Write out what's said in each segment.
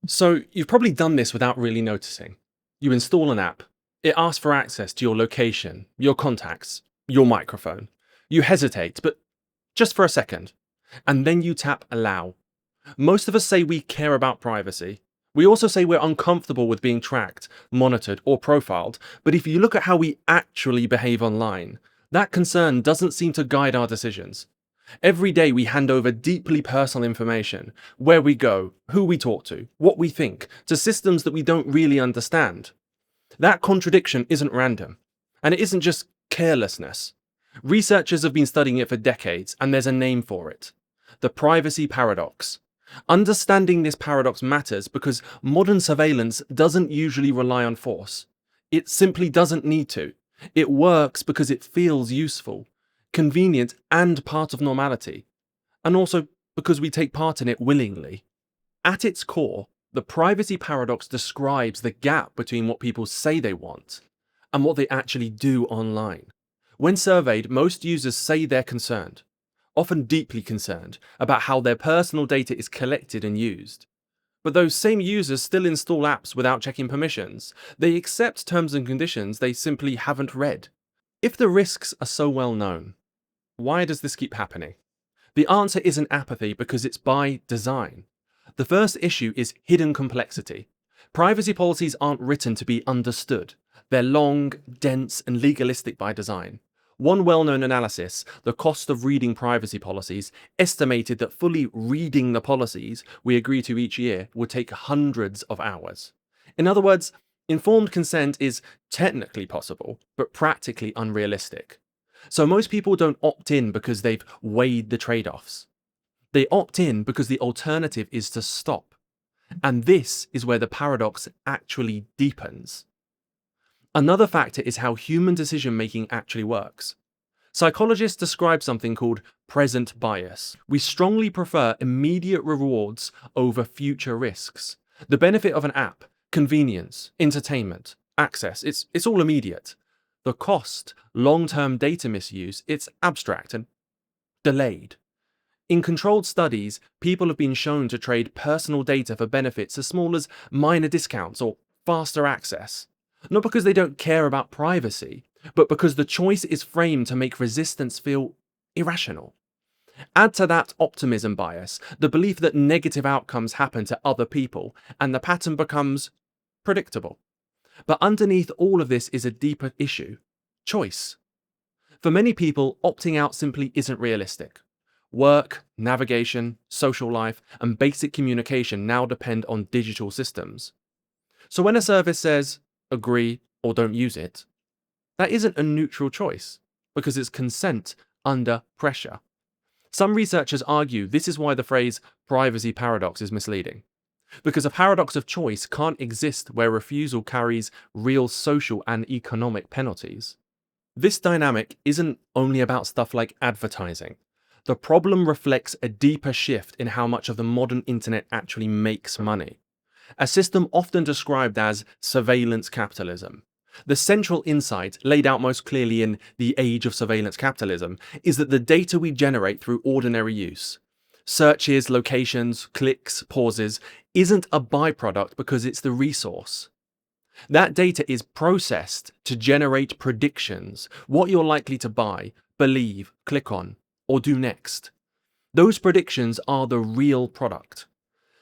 So, you've probably done this without really noticing. You install an app, it asks for access to your location, your contacts, your microphone. You hesitate, but just for a second, and then you tap allow. Most of us say we care about privacy. We also say we're uncomfortable with being tracked, monitored, or profiled, but if you look at how we actually behave online, that concern doesn't seem to guide our decisions. Every day we hand over deeply personal information, where we go, who we talk to, what we think, to systems that we don't really understand. That contradiction isn't random, and it isn't just carelessness. Researchers have been studying it for decades, and there's a name for it: the privacy paradox. Understanding this paradox matters because modern surveillance doesn't usually rely on force. It simply doesn't need to. It works because it feels useful, convenient, and part of normality, and also because we take part in it willingly. At its core, the privacy paradox describes the gap between what people say they want and what they actually do online. When surveyed, most users say they're concerned, often deeply concerned, about how their personal data is collected and used. But those same users still install apps without checking permissions. They accept terms and conditions they simply haven't read. If the risks are so well known, why does this keep happening? The answer isn't apathy because it's by design. The first issue is hidden complexity. Privacy policies aren't written to be understood. They're long, dense, and legalistic by design. One well-known analysis, the cost of reading privacy policies, estimated that fully reading the policies we agree to each year would take hundreds of hours. In other words, informed consent is technically possible, but practically unrealistic. So most people don't opt in because they've weighed the trade-offs. They opt in because the alternative is to stop. And this is where the paradox actually deepens. Another factor is how human decision-making actually works. Psychologists describe something called present bias. We strongly prefer immediate rewards over future risks. The benefit of an app: convenience, entertainment, access, it's all immediate. The cost, long-term data misuse, it's abstract and delayed. In controlled studies, people have been shown to trade personal data for benefits as small as minor discounts or faster access. Not because they don't care about privacy, but because the choice is framed to make resistance feel irrational. Add to that optimism bias, the belief that negative outcomes happen to other people, and the pattern becomes predictable. But underneath all of this is a deeper issue: choice. For many people, opting out simply isn't realistic. Work, navigation, social life, and basic communication now depend on digital systems. So when a service says, agree or don't use it, that isn't a neutral choice, because it's consent under pressure. Some researchers argue this is why the phrase privacy paradox is misleading, because a paradox of choice can't exist where refusal carries real social and economic penalties. This dynamic isn't only about stuff like advertising. The problem reflects a deeper shift in how much of the modern internet actually makes money. A system often described as surveillance capitalism. The central insight, laid out most clearly in The Age of Surveillance Capitalism, is that the data we generate through ordinary use, searches, locations, clicks, pauses, isn't a byproduct because it's the resource. That data is processed to generate predictions: what you're likely to buy, believe, click on, or do next. Those predictions are the real product.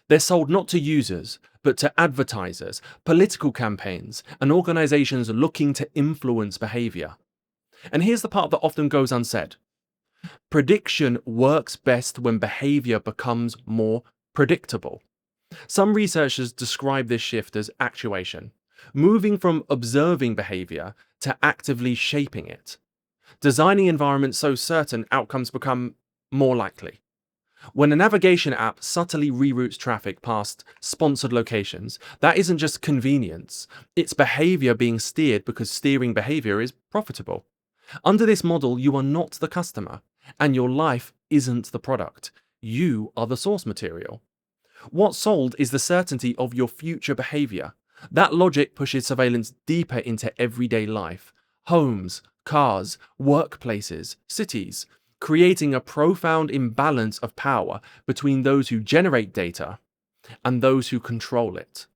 They're sold not to users, but to advertisers, political campaigns, and organizations looking to influence behavior. And here's the part that often goes unsaid: prediction works best when behavior becomes more predictable. Some researchers describe this shift as actuation, moving from observing behavior to actively shaping it. Designing environments so certain outcomes become more likely. When a navigation app subtly reroutes traffic past sponsored locations, that isn't just convenience, it's behavior being steered because steering behavior is profitable. Under this model, you are not the customer, and your life isn't the product. You are the source material. What's sold is the certainty of your future behavior. That logic pushes surveillance deeper into everyday life: homes, cars, workplaces, cities, creating a profound imbalance of power between those who generate data and those who control it.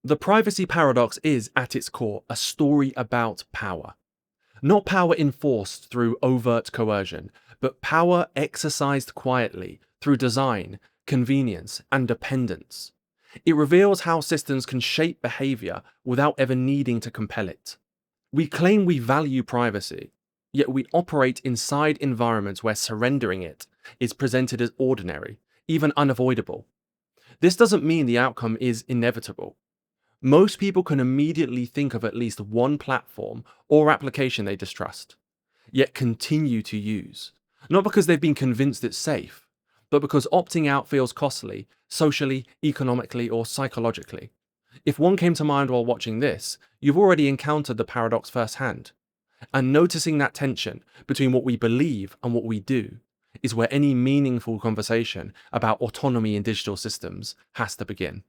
The privacy paradox is, at its core, a story about power. Not power enforced through overt coercion, but power exercised quietly through design, convenience, and dependence. It reveals how systems can shape behavior without ever needing to compel it. We claim we value privacy, yet we operate inside environments where surrendering it is presented as ordinary, even unavoidable. This doesn't mean the outcome is inevitable. Most people can immediately think of at least one platform or application they distrust, yet continue to use. Not because they've been convinced it's safe, but because opting out feels costly, socially, economically, or psychologically. If one came to mind while watching this, you've already encountered the paradox firsthand. And noticing that tension between what we believe and what we do is where any meaningful conversation about autonomy in digital systems has to begin.